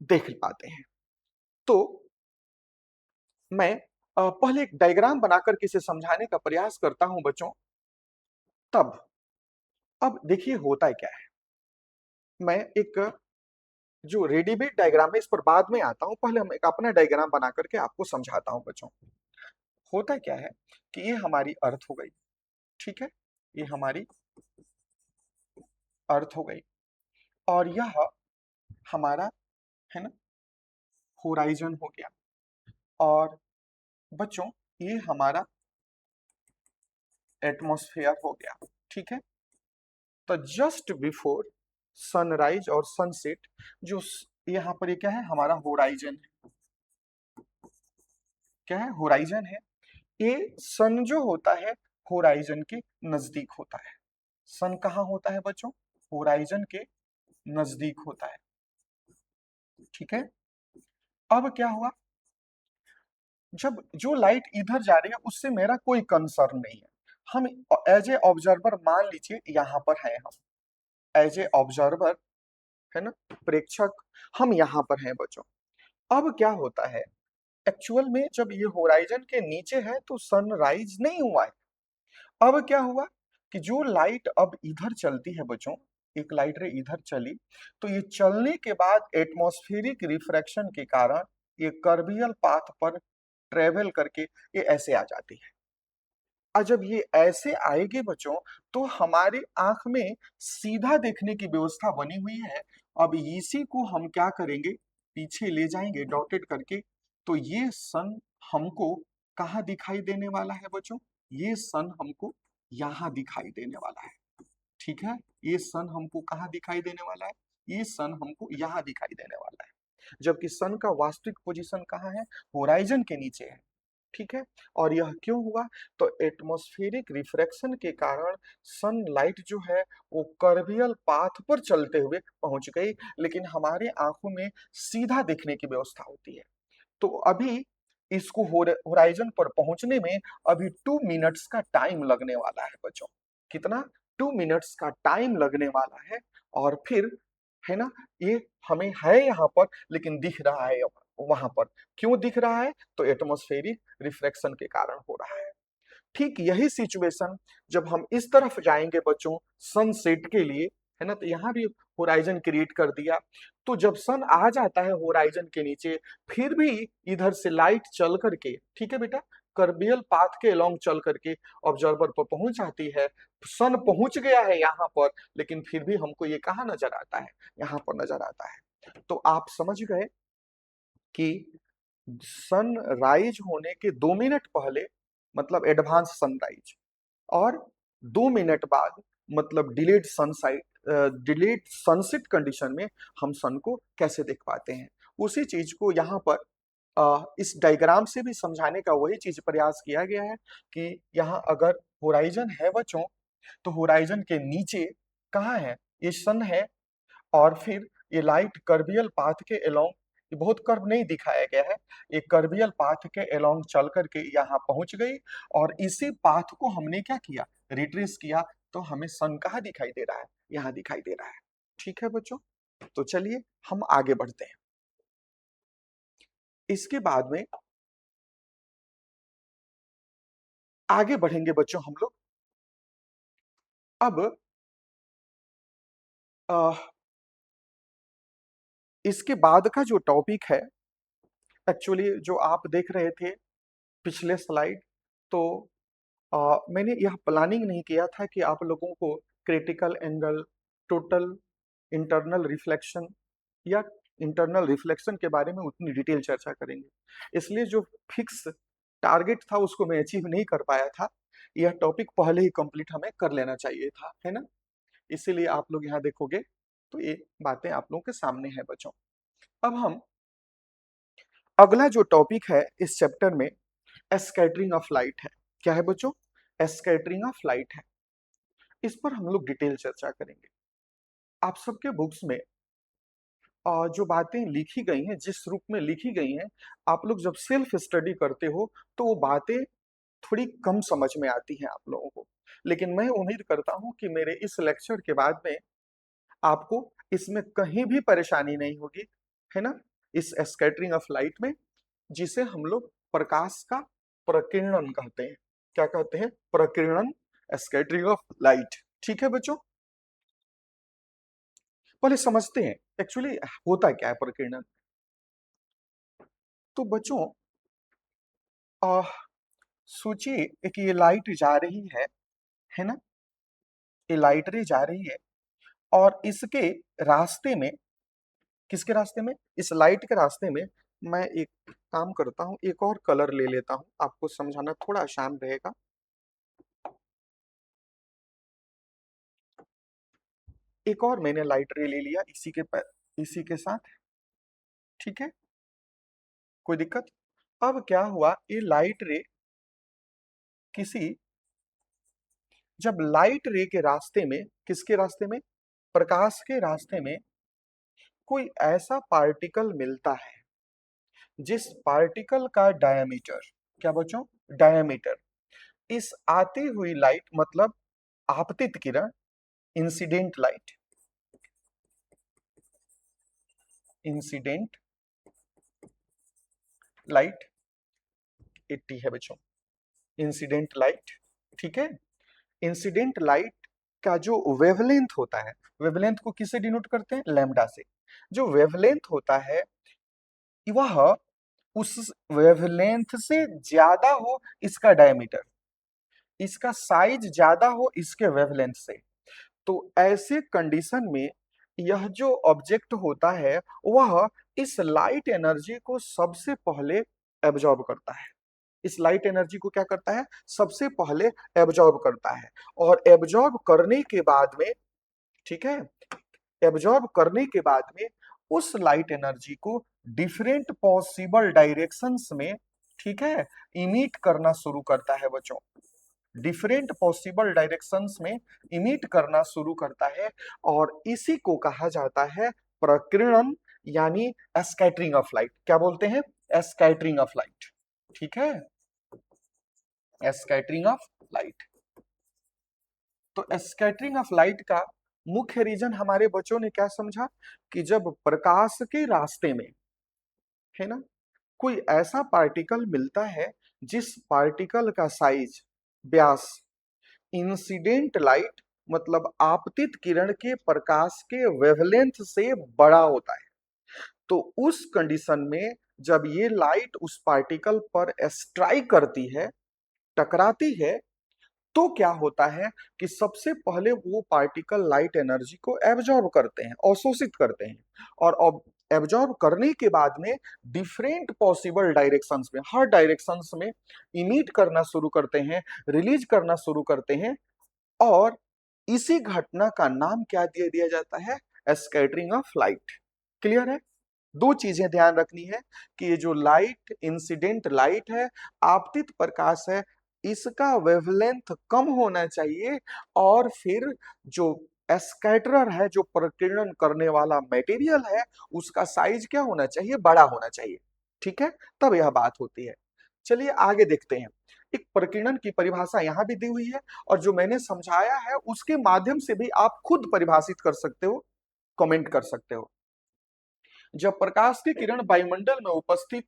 देख पाते हैं। तो मैं पहले एक डायग्राम बनाकर किसे समझाने का प्रयास करता हूं बच्चों। तब अब देखिए होता क्या है, मैं एक जो रेडीमेड डायग्राम है इस पर बाद में आता हूं, पहले हम एक अपना डायग्राम बना करके आपको समझाता हूं बच्चों। होता क्या है कि ये हमारी अर्थ हो गई। ठीक है, ये हमारी अर्थ हो गई, और यह हमारा, है ना, होराइजन हो गया। और बच्चों, ये हमारा एटमॉस्फेयर हो गया, ठीक है। तो जस्ट बिफोर सनराइज और सनसेट, जो यहाँ पर ये क्या है, हमारा होराइजन है। क्या है, होराइजन है। ये सन जो होता है होराइजन के नजदीक होता है। सन कहाँ होता है बच्चों, होराइजन के नजदीक होता है, ठीक है। अब क्या हुआ, जब जो लाइट इधर जा रही है उससे मेरा कोई कंसर्न नहीं है। हम एज ए ऑब्जर्वर मान लीजिए यहाँ पर है, हम एज ए ऑब्जर्वर, है ना, प्रेक्षक, हम यहाँ पर हैं बच्चों। अब क्या होता है, एक्चुअल में जब ये होराइजन के नीचे है तो सनराइज नहीं हुआ है। अब क्या हुआ कि जो लाइट अब इधर चलती है बच्चों, एक लाइट रे इधर चली, तो ये चलने के बाद एटमॉस्फेरिक रिफ्रैक्शन के कारण ये कर्बियल पाथ पर ट्रेवल करके ये ऐसे आ जाती है। और जब ये ऐसे आएगी बच्चों, तो हमारी आंख में सीधा देखने की व्यवस्था बनी हुई है। अब इसी को हम क्या करेंगे, पीछे ले जाएंगे डॉटेड करके। तो ये सन हमको कहाँ दिखाई देने वाला है बच्चों, ये सन हमको यहाँ दिखाई देने वाला है, ठीक है। ये सन हमको कहाँ दिखाई देने वाला है, ये सन हमको यहाँ दिखाई देने वाला है। जबकि सन का वास्तविक पोजीशन कहाँ है, होराइजन के नीचे है, ठीक है। और यह क्यों हुआ, तो एटमॉस्फेरिक रिफ्रैक्शन के कारण सनलाइट जो है वो कर्वियल पाथ पर चलते हुए पहुंच गई, लेकिन हमारे आंखों में सीधा देखने की व्यवस्था होती है। तो अभी इसको होराइजन पर पहुंचने में अभी 2 मिनट्स का टाइम लगने वाला है बच्चों। कितना, 2 मिनट्स का टाइम लगने वाला है। और फिर, है ना, ये हमें है यहाँ पर लेकिन दिख रहा है वहां पर। क्यों दिख रहा है, तो एटमॉस्फेरिक रिफ्रैक्शन के कारण हो रहा है। ठीक यही सिचुएशन जब हम इस तरफ जाएंगे बच्चों सनसेट के लिए, है ना, तो यहाँ भी होराइजन क्रिएट कर दिया। तो जब सन आ जाता है होराइजन के नीचे, फिर भी इधर से लाइट चल करके, ठीक है बेटा, कर्बियल पाथ के अलोंग चल करके ऑब्जर्वर पर पहुंच जाती है। सन पहुंच गया है यहाँ पर, लेकिन फिर भी हमको ये कहाँ नजर आता है, यहाँ पर नजर आता है। तो आप समझ गए कि सनराइज होने के 2 मिनट पहले मतलब एडवांस सनराइज, और 2 मिनट बाद मतलब डिलेड सनसाइट, डिलेड सनसेट कंडीशन में हम सन को कैसे देख पाते हैं। उसी चीज को यहाँ पर इस डायग्राम से भी समझाने का वही चीज प्रयास किया गया है कि यहाँ अगर होराइजन है बच्चों, तो होराइजन के नीचे कहाँ है, ये सन है। और फिर ये लाइट कर्बियल पाथ के अलोंग, ये बहुत कर्व नहीं दिखाया गया है, ये कर्बियल पाथ के अलोंग चल करके यहाँ पहुंच गई। और इसी पाथ को हमने क्या किया, रिट्रेस किया, तो हमें सन कहाँ दिखाई दे रहा है, यहाँ दिखाई दे रहा है, ठीक है बच्चों। तो चलिए हम आगे बढ़ते हैं। इसके बाद में आगे बढ़ेंगे बच्चों हम लोग। अब अ, इसके बाद का जो टॉपिक है, एक्चुअली जो आप देख रहे थे पिछले स्लाइड, तो मैंने यह प्लानिंग नहीं किया था कि आप लोगों को critical angle, total internal reflection या इंटरनल रिफ्लेक्शन के बारे में उतनी डिटेल चर्चा करेंगे, इसलिए जो फिक्स टारगेट था उसको मैं अचीव नहीं कर पाया था। यह टॉपिक पहले ही कंप्लीट हमें कर लेना चाहिए था, है ना। इसीलिए आप लोग यहाँ देखोगे तो ये बातें आप लोगों के सामने है बच्चों। अब हम अगला जो टॉपिक है इस चैप्टर में, स्कैटरिंग ऑफ लाइट है। क्या है बच्चों, स्कैटरिंग ऑफ लाइट है। इस पर हम लोग डिटेल चर्चा करेंगे। आप सबके बुक्स में जो बातें लिखी गई हैं, जिस रूप में लिखी गई हैं, आप लोग जब सेल्फ स्टडी करते हो तो वो बातें थोड़ी कम समझ में आती हैं आप लोगों को। लेकिन मैं उम्मीद करता हूं कि मेरे इस लेक्चर के बाद में आपको इसमें कहीं भी परेशानी नहीं होगी, है ना, इस स्कैटरिंग ऑफ लाइट में, जिसे हम लोग प्रकाश का प्रकीर्णन कहते हैं। क्या कहते हैं, प्रकीर्णन, स्कैटरिंग ऑफ लाइट, ठीक है बच्चों। पहले समझते हैं एक्चुअली होता क्या है प्रकीर्णन। तो बच्चों आ, सोचिए कि ये लाइट जा रही है ना, ये लाइट रे जा रही है, और इसके रास्ते में, किसके रास्ते में, इस लाइट के रास्ते में, मैं एक काम करता हूँ, एक और कलर ले लेता हूँ, आपको समझाना थोड़ा आसान रहेगा। एक और मैंने लाइट रे ले लिया इसी के साथ, ठीक है, कोई दिक्कत? अब क्या हुआ, ये लाइट रे किसी जब लाइट रे के रास्ते में, किसके रास्ते में, प्रकाश के रास्ते में कोई ऐसा पार्टिकल मिलता है जिस पार्टिकल का डायमीटर, क्या बच्चों, डायमीटर, इस आती हुई लाइट मतलब आपतित किरण, इंसिडेंट लाइट, इंसिडेंट लाइट 80 है बच्चों, इंसिडेंट लाइट, ठीक है, इंसिडेंट लाइट का जो वेवलेंथ होता है, वेवलेंथ को किससे डिनोट करते हैं, लैम्डा से, जो वेवलेंथ होता है वह उस वेवलेंथ से ज्यादा हो इसका डायमीटर, इसका साइज ज्यादा हो इसके वेवलेंथ से, तो ऐसे कंडीशन में यह जो ऑब्जेक्ट होता है वह इस लाइट एनर्जी को सबसे पहले एब्जॉर्ब करता है, इस लाइट एनर्जी को क्या करता है, सबसे पहले एब्जॉर्ब करता है, और एब्जॉर्ब करने के बाद में, ठीक है, एब्जॉर्ब करने के बाद में उस लाइट एनर्जी को डिफरेंट पॉसिबल डायरेक्शंस में, ठीक है, इमिट करना शुरू करता है बच्चों, डिफरेंट पॉसिबल डायरेक्शंस में इमिट करना शुरू करता है, और इसी को कहा जाता है प्रकीर्णन, यानी स्कैटरिंग ऑफ लाइट, क्या बोलते हैं, स्कैटरिंग ऑफ लाइट, ठीक है, स्कैटरिंग ऑफ लाइट। तो स्कैटरिंग ऑफ लाइट का मुख्य रीजन हमारे बच्चों ने क्या समझा, कि जब प्रकाश के रास्ते में, है ना, कोई ऐसा पार्टिकल मिलता है जिस पार्टिकल का साइज, व्यास, इंसिडेंट लाइट मतलब आपतित किरण के प्रकाश के वेवलेंथ से बड़ा होता है, तो उस कंडीशन में जब ये लाइट उस पार्टिकल पर स्ट्राइक करती है, टकराती है, तो क्या होता है कि सबसे पहले वो पार्टिकल लाइट एनर्जी को एब्जॉर्ब करते हैं, अवशोषित करते हैं, और एब्जॉर्ब करने के बाद में डिफरेंट पॉसिबल डायरेक्शंस में, हर डायरेक्शंस में इमिट करना शुरू करते हैं, रिलीज करना शुरू करते हैं, और इसी घटना का नाम क्या दे दिया जाता है, स्कैटरिंग ऑफ लाइट। क्लियर है? दो चीजें ध्यान रखनी है कि ये जो लाइट, इंसिडेंट लाइट है, आपतित प्रकाश है, इसका वेवलेंथ कम होना चाहिए, और फिर जो स्कैटरर है, जो प्रकीर्णन करने वाला मटेरियल है, उसका साइज क्या होना चाहिए, बड़ा होना चाहिए, ठीक है, तब यह बात होती है। चलिए आगे देखते हैं, एक प्रकीर्णन की परिभाषा यहां भी दी हुई है, और जो मैंने समझाया है उसके माध्यम से भी आप खुद परिभाषित कर सकते हो, कमेंट कर सकते हो। जब प्रकाश की किरण वायुमंडल में उपस्थित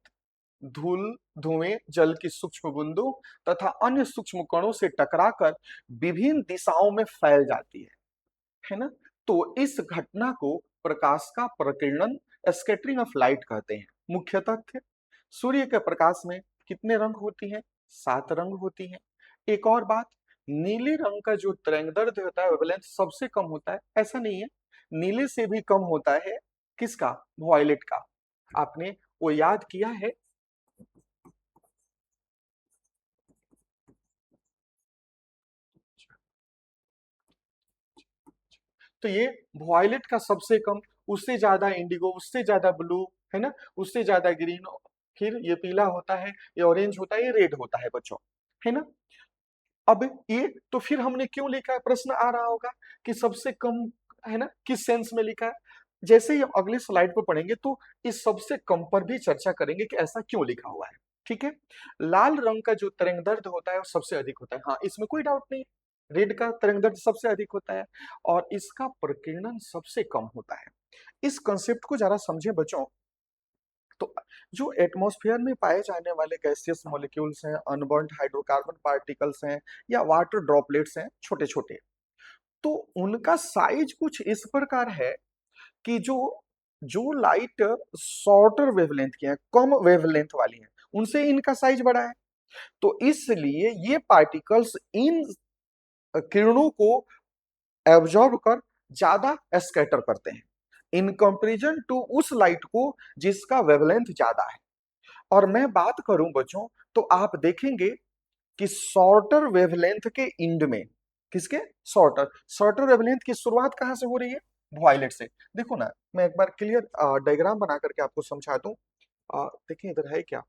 धूल, धुएं, जल की सूक्ष्म बूंदों तथा अन्य सूक्ष्म कणों से टकराकर विभिन्न दिशाओं में फैल जाती है ना, तो इस घटना को प्रकाश का प्रकीर्णन, स्कैटरिंग ऑफ लाइट कहते हैं। मुख्य तथ्य, सूर्य के प्रकाश में कितने रंग होती हैं, 7 रंग होती हैं। एक और बात, नीले रंग का जो तरंगदैर्ध्य होता है, वेवलेंथ सबसे कम होता है, ऐसा नहीं है, नीले से भी कम होता है, किसका, वॉयलेट का, आपने वो याद किया है? तो ये वॉयलेट का सबसे कम, उससे ज्यादा इंडिगो, उससे ज्यादा ब्लू, है ना, उससे ज्यादा ग्रीन, फिर ये पीला होता है, ये ऑरेंज होता है, ये रेड होता है बच्चों, है ना। अब ये तो फिर हमने क्यों लिखा है, प्रश्न आ रहा होगा कि सबसे कम, है ना, किस सेंस में लिखा है। जैसे ही हम अगली स्लाइड पर पढ़ेंगे तो इस सबसे कम पर भी चर्चा करेंगे कि ऐसा क्यों लिखा हुआ है, ठीक है। लाल रंग का जो तरंगदैर्ध्य होता है वो सबसे अधिक होता है, हाँ इसमें कोई डाउट नहीं, रेड का तरंगदैर्ध्य सबसे अधिक होता है, और इसका प्रकीर्णन सबसे कम होता है। इस कंसेप्ट को जरा समझे बच्चों, तो जो एटमॉस्फेयर में पाए जाने वाले गैसियस मॉलिक्यूल्स हैं, अनबर्न्ड हाइड्रोकार्बन पार्टिकल्स हैं, या वाटर ड्रॉपलेट्स हैं छोटे छोटे, तो उनका साइज कुछ इस प्रकार है कि जो जो लाइट शॉर्टर वेवलेंथ की है, कम वेवलेंथ वाली है, उनसे इनका साइज बड़ा है, तो इसलिए ये पार्टिकल्स इन किरणों को एब्जॉर्ब कर ज्यादा स्कैटर करते हैं, इन कंपेरिजन टू उस लाइट को जिसका वेवलेंथ ज्यादा है। और मैं बात करूं बच्चों, तो आप देखेंगे कि शॉर्टर वेवलेंथ के इंड में, किसके? शॉर्टर। शॉर्टर वेवलेंथ की शुरुआत कहाँ से हो रही है? वॉयलेट से। देखो ना, मैं एक बार क्लियर डायग्राम बना करके आपको समझा दूं। देखिए इधर है क्या?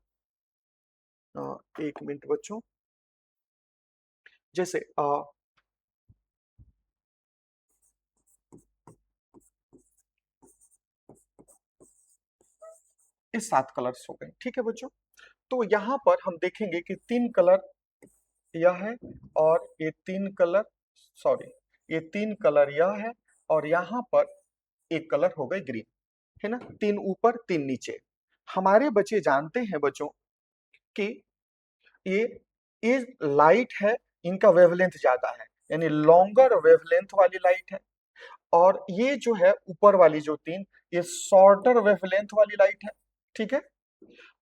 एक मिनट बच्चों। जैसे ये 7 कलर्स हो गए, ठीक है बच्चों। तो यहाँ पर हम देखेंगे कि 3 कलर यह है, और ये 3 कलर, सॉरी, ये 3 कलर यह है, और यहाँ पर एक कलर हो गए ग्रीन, है ना? 3 ऊपर 3 नीचे। हमारे बच्चे जानते हैं बच्चों कि ये ये लाइट है, इनका वेवलेंथ ज्यादा है, यानी लॉन्गर वेवलेंथ वाली लाइट है। और ये जो है ऊपर वाली जो 3, ये शॉर्टर वेवलेंथ वाली लाइट है, ठीक है।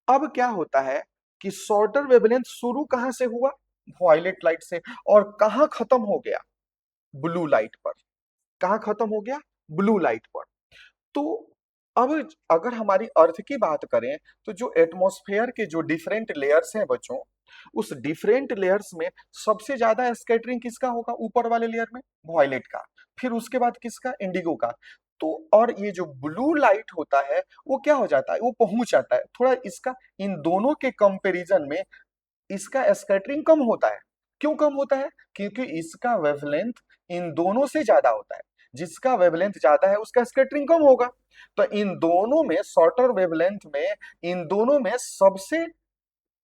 अब क्या होता है कि शॉर्टर वेवलेंथ शुरू कहां से हुआ? वॉयलेट लाइट से, और कहां खत्म हो गया? ब्लू लाइट पर। कहां खत्म हो गया? ब्लू लाइट पर। तो अब अगर हमारी अर्थ की बात करें, तो जो एटमॉस्फेयर के जो डिफरेंट लेयर्स हैं बच्चों, उस डिफरेंट लेयर्स में सबसे ज्यादा स्कैटरिंग किसका होगा? ऊपर वाले लेयर में वॉयलेट का, फिर उसके बाद किसका? इंडिगो का। तो और ये जो ब्लू लाइट होता है वो क्या हो जाता है? वो पहुंच जाता है थोड़ा इसका, इन दोनों के कंपैरिजन में इसका स्कैटरिंग कम होता है। क्यों कम होता है? क्योंकि इसका वेवलेंथ इन दोनों से ज्यादा होता है। जिसका वेवलेंथ ज्यादा है उसका स्कैटरिंग कम होगा। तो इन दोनों में, शॉर्टर वेवलेंथ में, इन दोनों में सबसे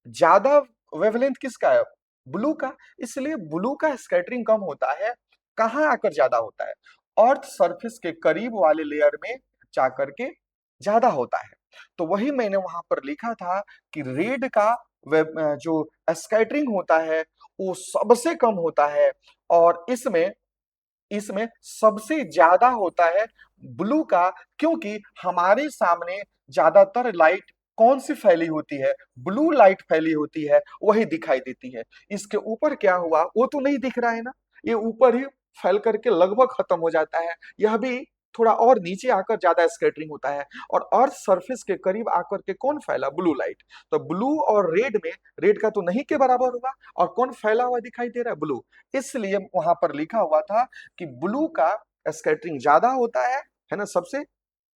ज्यादा वेवलेंथ किसका है? ब्लू का। इसलिए ब्लू का स्कैटरिंग कम होता है। कहां आकर ज्यादा होता है? अर्थ सरफेस के करीब वाले लेयर में जाकर के ज्यादा होता है। तो वही मैंने वहां पर लिखा था कि रेड का जो स्कैटरिंग होता है वो सबसे कम होता है, और इसमें इसमें सबसे ज्यादा होता है ब्लू का। क्योंकि हमारे सामने ज्यादातर लाइट कौन सी फैली होती है? ब्लू लाइट फैली होती है, वही दिखाई देती है। इसके ऊपर क्या हुआ वो तो नहीं दिख रहा है ना, ये ऊपर ही फैल करके लगभग खत्म हो जाता है। यह भी थोड़ा और नीचे आकर ज्यादा स्कैटरिंग होता है, और अर्थ सरफेस के करीब आकर के कौन फैला? Blue light. तो ब्लू और रेड में, रेड का तो नहीं के बराबर होगा, और कौन फैला हुआ दिखाई दे रहा है? ब्लू। इसलिए वहां पर लिखा हुआ था कि ब्लू का स्कैटरिंग ज्यादा होता है ना, सबसे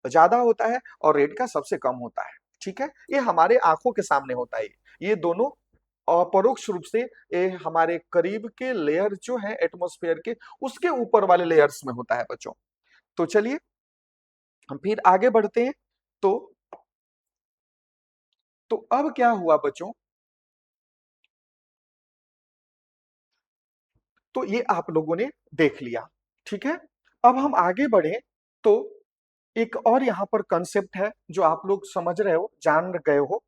ज्यादा होता है, और रेड का सबसे कम होता है, ठीक है। ये हमारे आंखों के सामने होता है। ये दोनों अपरोक्ष रूप से ये हमारे करीब के लेयर जो है एटमॉस्फेयर के, उसके ऊपर वाले लेयर्स में होता है बच्चों। तो चलिए हम फिर आगे बढ़ते हैं। तो तो अब क्या हुआ बच्चों? तो ये आप लोगों ने देख लिया, ठीक है। अब हम आगे बढ़े। तो एक और यहाँ पर कंसेप्ट है जो आप लोग समझ रहे हो, जान गए हो,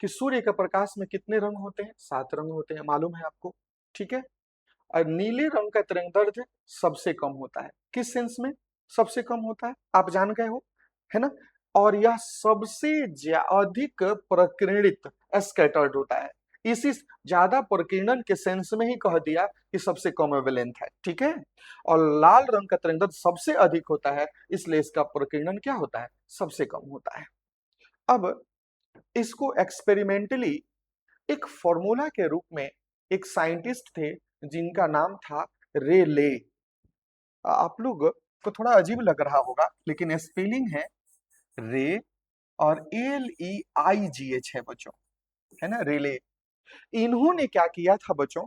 कि सूर्य के प्रकाश में कितने रंग होते हैं? 7 रंग होते हैं, मालूम है आपको, ठीक है। और नीले रंग का तरंगदैर्ध्य सबसे कम होता है। किस सेंस में सबसे कम होता है? आप जान गए हो, है ना। और यह सबसे अधिक प्रकीर्णित, स्कैटर्ड होता है। इसी ज्यादा प्रकीर्णन के सेंस में ही कह दिया कि सबसे कम वेवलेंथ है, ठीक है। और लाल रंग का तरंगदैर्ध्य सबसे अधिक होता है, इसलिए इसका प्रकीर्णन क्या होता है? सबसे कम होता है। अब इसको एक्सपेरिमेंटली एक फॉर्मूला के रूप में एक साइंटिस्ट थे जिनका नाम था रेले। आप लोग को थोड़ा अजीब लग रहा होगा, लेकिन स्पेलिंग है रे, और LEIGH है बच्चों, है ना, रेले। इन्होंने क्या किया था बच्चों?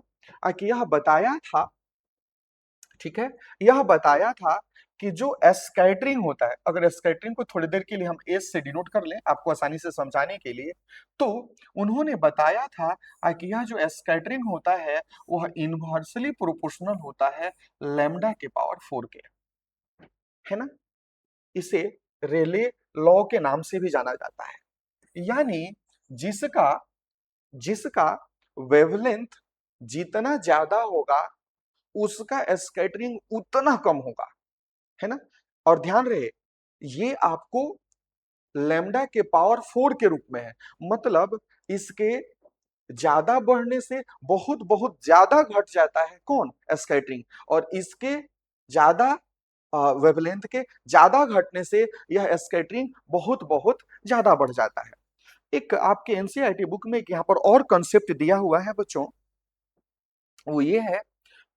कि यह बताया था, ठीक है, यह बताया था कि जो स्कैटरिंग होता है, अगर स्कैटरिंग को थोड़ी देर के लिए हम एस से डिनोट कर लें आपको आसानी से समझाने के लिए, तो उन्होंने बताया था कि यह जो स्कैटरिंग होता है वह इनवर्सली प्रोपोर्शनल होता है लैम्डा के पावर 4 के, है ना। इसे रेले लॉ के नाम से भी जाना जाता है। यानी जिसका जिसका वेवलेंथ जितना ज्यादा होगा उसका स्कैटरिंग उतना कम होगा, है ना। और ध्यान रहे, ये आपको लैम्डा के पावर 4 के रूप में है। मतलब इसके ज्यादा बढ़ने से बहुत बहुत ज्यादा घट जाता है कौन? स्कैटरिंग। और इसके ज्यादा वेवलेंथ के ज्यादा घटने से यह स्कैटरिंग बहुत बहुत ज्यादा बढ़ जाता है। एक आपके एनसीईआरटी बुक में एक यहाँ पर और कंसेप्ट दिया हुआ है बच्चों, वो ये है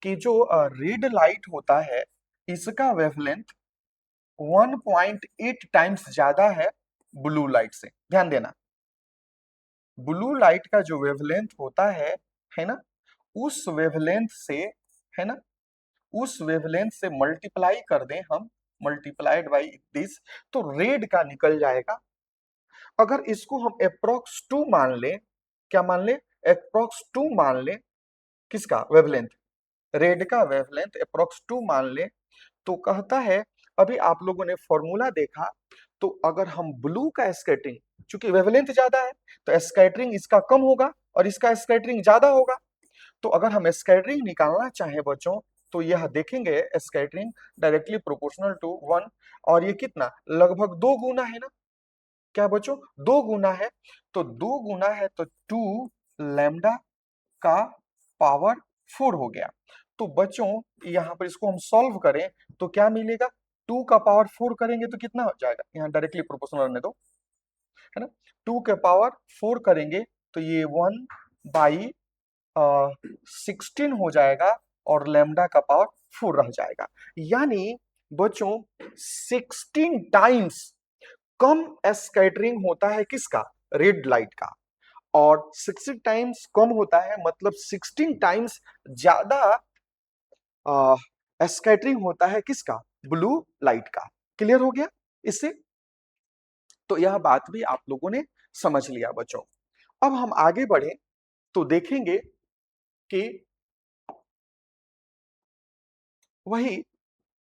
कि जो रेड लाइट होता है इसका वेवलेंथ 1.8 टाइम्स ज्यादा है ब्लू लाइट से। ध्यान देना, ब्लू लाइट का जो वेवलेंथ होता है ना, उस वेवलेंथ से, है ना, उस वेवलेंथ से मल्टीप्लाई कर दें हम, मल्टीप्लाइड बाई दिस, तो रेड का निकल जाएगा। अगर इसको हम अप्रोक्स 2 मान लें, क्या मान लें, अप्रोक्स 2 मान लें, किसका वेवलेंथ, रेड का वेवलेंथ अप्रोक्स 2 मान लें, तो कहता है, अभी आप लोगों ने फॉर्मूला देखा, तो अगर हम ब्लू का स्कैटरिंग, चूंकि वेवलेंथ ज्यादा है तो स्कैटरिंग इसका कम होगा और इसका स्कैटरिंग ज्यादा होगा। तो अगर हम स्कैटरिंग निकालना चाहें बच्चों, तो यह देखेंगे स्कैटरिंग डायरेक्टली प्रोपोर्शनल टू 1, और ये कितना, लगभग 2 गुना है ना, क्या बच्चों, 2 गुना है। तो 2 गुना है तो 2 लैम्डा का पावर 4 हो गया। तो बच्चों यहाँ पर इसको हम सॉल्व करें तो क्या मिलेगा, 2 का पावर 4 करेंगे तो कितना हो जाएगा, यहाँ डायरेक्टली प्रोपोर्शनल रहने दो, है ना, 2 के पावर 4 करेंगे तो ये 1 बाई 16 हो जाएगा और लैम्डा का पावर 4 रह जाएगा। यानी बच्चों 16 टाइम्स कम स्कैटरिंग होता है किसका, रेड लाइट का, और 60 टाइम्स कम होता है, मतलब 16 टाइम्स ज्यादा स्कैटरिंग होता है किसका, ब्लू लाइट का। क्लियर हो गया इससे? तो यह बात भी आप लोगों ने समझ लिया बच्चों। अब हम आगे बढ़े तो देखेंगे कि वही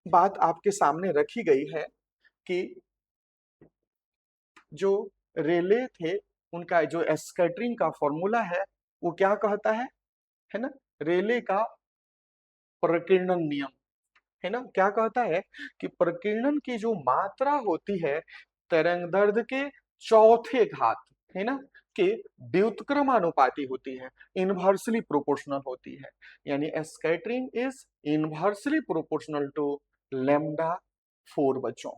बात आपके सामने रखी गई है कि जो रेले थे उनका जो स्कैटरिंग का फॉर्मूला है वो क्या कहता है ना, रेले का प्रकीर्णन नियम, है ना, क्या कहता है कि प्रकीर्णन की जो मात्रा होती है तरंगदैर्ध्य के चौथे घात, है ना, के व्युत्क्रमानुपाती होती है, इनवर्सली प्रोपोर्शनल होती है। यानी scattering is inversely proportional to lambda 4 बच्चों,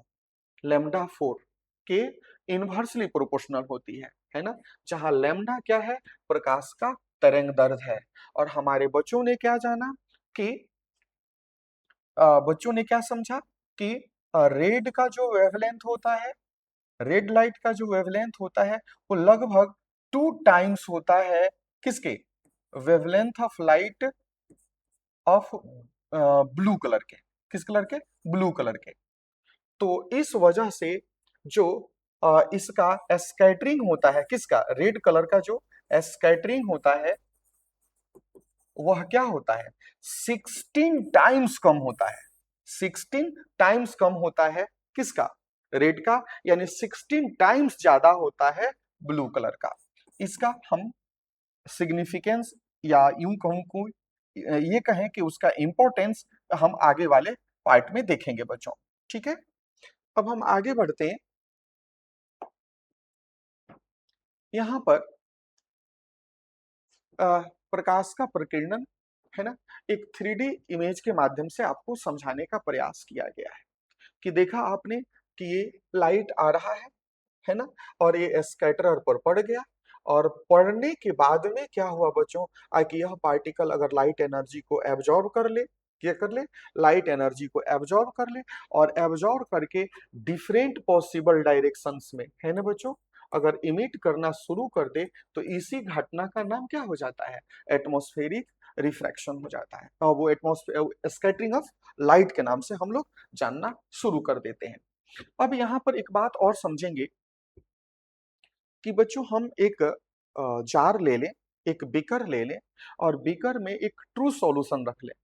लैम्डा 4 के इनवर्सली प्रोपोर्शनल होती है ना, जहां लैम्डा क्या है, प्रकाश का तरंगदैर्ध्य है। और हमारे बच्चों ने क्या जाना कि बच्चों ने क्या समझा कि रेड का जो वेवलेंथ होता है, रेड लाइट का जो वेवलेंथ होता है वो लगभग 2 टाइम्स होता है किसके, wavelength of light of blue colour के, किस कलर के, ब्लू कलर के। तो इस वजह से जो इसका स्कैटरिंग होता है किसका, रेड कलर का जो स्कैटरिंग होता है वह क्या होता है, 16 टाइम्स कम होता है, 16 टाइम्स कम होता है किसका, रेड का, यानी 16 टाइम्स ज्यादा होता है ब्लू कलर का। इसका हम सिग्निफिकेंस, या यूं कहूं को ये कहें कि उसका इंपॉर्टेंस हम आगे वाले पार्ट में देखेंगे बच्चों। ठीक है, अब हम आगे बढ़ते हैं। यहां पर प्रकाश का प्रकीर्णन, है ना, एक 3D इमेज के माध्यम से आपको समझाने का प्रयास किया गया है। कि देखा आपने कि ये लाइट आ रहा है ना, और ये स्कैटरर पर पड़ गया, और पड़ने के बाद में क्या हुआ बच्चों, कि यह पार्टिकल अगर लाइट एनर्जी को एब्जॉर्ब कर ले, क्या कर ले, लाइट एनर्जी को एब्जॉर्ब कर ले, और एब्जॉर्ब करके डिफरेंट पॉसिबल डायरेक्शंस में, है ना बच्चों, अगर इमिट करना शुरू कर दे, तो इसी घटना का नाम क्या हो जाता है, एटमॉस्फेरिक रिफ्रैक्शन हो जाता है, और वो एटमॉस्फेयर स्कैटरिंग ऑफ लाइट के नाम से हम लोग जानना शुरू कर देते हैं। अब यहाँ पर एक बात और समझेंगे कि बच्चों हम एक जार ले लें, एक बीकर ले लें, और बीकर में एक ट्रू सॉल्यूशन रख लें।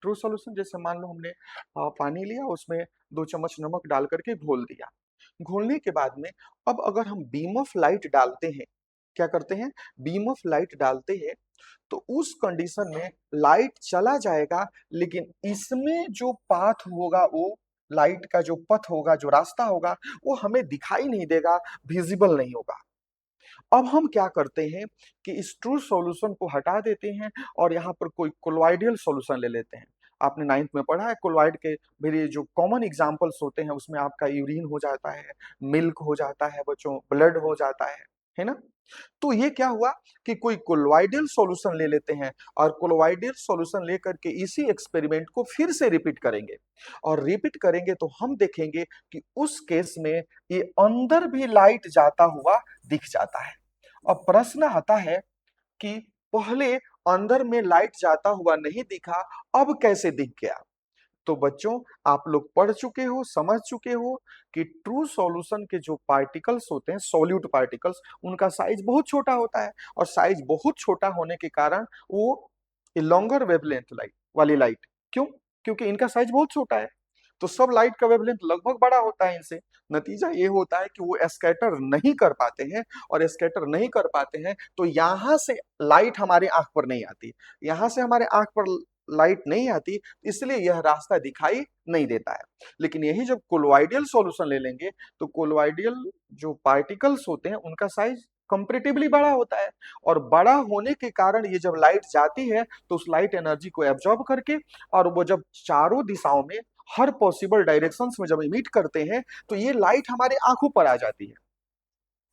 ट्रू सॉल्यूशन जैसे मान लो हमने पानी लिया, उसमें 2 चम्मच नमक डाल करके घोल दिया। घोलने के बाद में अब अगर हम बीम ऑफ लाइट डालते हैं, क्या करते हैं, बीम ऑफ लाइट डालते हैं, तो उस कंडीशन में लाइट चला जाएगा, लेकिन इसमें जो पाथ होगा, वो लाइट का जो पथ होगा, जो रास्ता होगा, वो हमें दिखाई नहीं देगा, विजिबल नहीं होगा। अब हम क्या करते हैं कि इस ट्रू सॉल्यूशन को हटा देते हैं और यहाँ पर कोई कोलॉइडल सॉल्यूशन ले लेते हैं। आपने 9th में पढ़ा है कोलॉइड के मेरे जो कॉमन एग्जांपल्स होते हैं, उसमें आपका यूरिन हो जाता है, मिल्क हो जाता है बच्चों, ब्लड हो जाता है। है ना? तो ये क्या हुआ कि कोई कोलॉइडल सॉल्यूशन ले लेते हैं और कोलॉइडल सॉल्यूशन लेकर के इसी एक्सपेरिमेंट को फिर से रिपीट करेंगे और रिपीट करेंगे तो हम देखेंगे कि उस केस में ये अंदर भी लाइट जाता हुआ दिख जाता है। अब प्रश्न आता है कि पहले अंदर में लाइट जाता हुआ नहीं दिखा, अब कैसे दिख गया? तो बच्चों, आप लोग पढ़ चुके हो, समझ चुके हो कि ट्रू सॉल्यूशन के जो पार्टिकल्स होते हैं, सॉल्यूट पार्टिकल्स, उनका साइज बहुत छोटा होता है और साइज बहुत छोटा होने के कारण वो लॉन्गर वेवलेंथ लाइट वाली लाइट, क्यों? क्योंकि इनका साइज बहुत छोटा है। तो सब लाइट का वेवलेंथ लगभग बड़ा होता है इनसे। नतीजा ये होता है कि वो स्कैटर नहीं कर पाते हैं और स्कैटर नहीं कर पाते हैं तो यहां से लाइट हमारे आंख पर नहीं आती। यहां से हमारे आंख पर लाइट नहीं आती, इसलिए यह रास्ता दिखाई नहीं देता है। लेकिन यही जब कोलॉइडल सॉल्यूशन ले लेंगे तो कोलॉइडल जो पार्टिकल्स होते हैं उनका साइज कंपैरेटिवली बड़ा होता है और बड़ा होने के कारण ये जब लाइट जाती है तो उस लाइट एनर्जी को एब्जॉर्ब करके और वो जब चारों दिशाओं में हर पॉसिबल डायरेक्शंस में जब इमिट करते हैं तो ये लाइट हमारे आंखों पर आ जाती है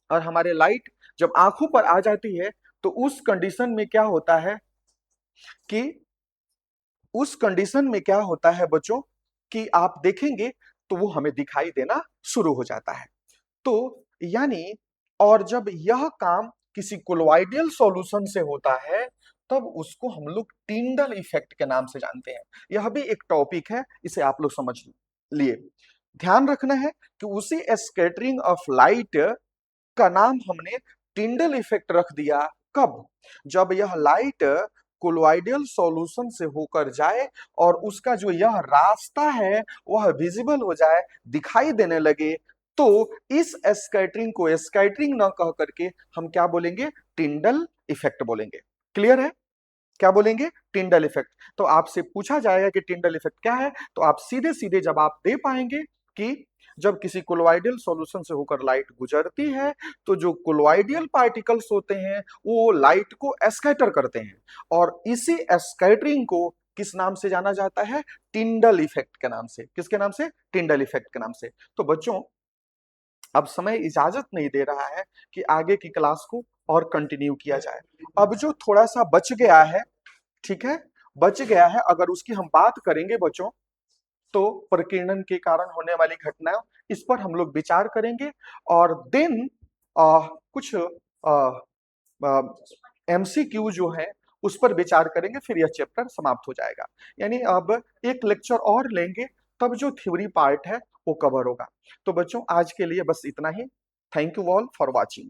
और हमारे लाइट जब आंखों पर आ जाती है तो उस कंडीशन में क्या होता है कि उस कंडीशन में क्या होता है बच्चों कि आप देखेंगे तो वो हमें दिखाई देना शुरू हो जाता है। तो यानी और जब यह काम किसी कोलॉइडल सॉल्यूशन से होता है तब उसको हम लोग टिंडल इफेक्ट के नाम से जानते हैं। यह भी एक टॉपिक है, इसे आप लोग समझ लिए। ध्यान रखना है कि उसी स्कैटरिंग ऑफ लाइट का नाम हमने टिंडल इफेक्ट रख दिया। कब? जब यह लाइट कोलॉइडल सॉल्यूशन से होकर जाए और उसका जो यह रास्ता है वह विजिबल हो जाए, दिखाई देने लगे, तो इस स्कैटरिंग को स्कैटरिंग न कह करके हम क्या बोलेंगे? टिंडल इफेक्ट बोलेंगे। क्लियर है? क्या बोलेंगे? Tyndall effect. तो आपसे पूछा जाएगा कि टिंडल इफेक्ट क्या है, तो आप सीधे सीधे जवाब दे पाएंगे कि जब किसी कोलॉइडल सॉल्यूशन से होकर लाइट गुजरती है तो जो कोलॉइडल पार्टिकल्स होते हैं वो लाइट को स्कैटर करते हैं और इसी स्कैटरिंग को किस नाम से जाना जाता है? टिंडल इफेक्ट के नाम से। किसके नाम से? टिंडल इफेक्ट के नाम से। तो बच्चों, अब समय इजाजत नहीं दे रहा है कि आगे की क्लास को और कंटिन्यू किया जाए। अब जो थोड़ा सा बच गया है, ठीक है, बच गया है, अगर उसकी हम बात करेंगे बच्चों तो प्रकीर्णन के कारण होने वाली घटना, इस पर हम लोग विचार करेंगे और देन कुछ एमसीक्यू जो है उस पर विचार करेंगे, फिर यह चैप्टर समाप्त हो जाएगा। यानी अब एक लेक्चर और लेंगे तब जो थ्योरी पार्ट है वो कवर होगा। तो बच्चों, आज के लिए बस इतना ही। Thank you all for watching.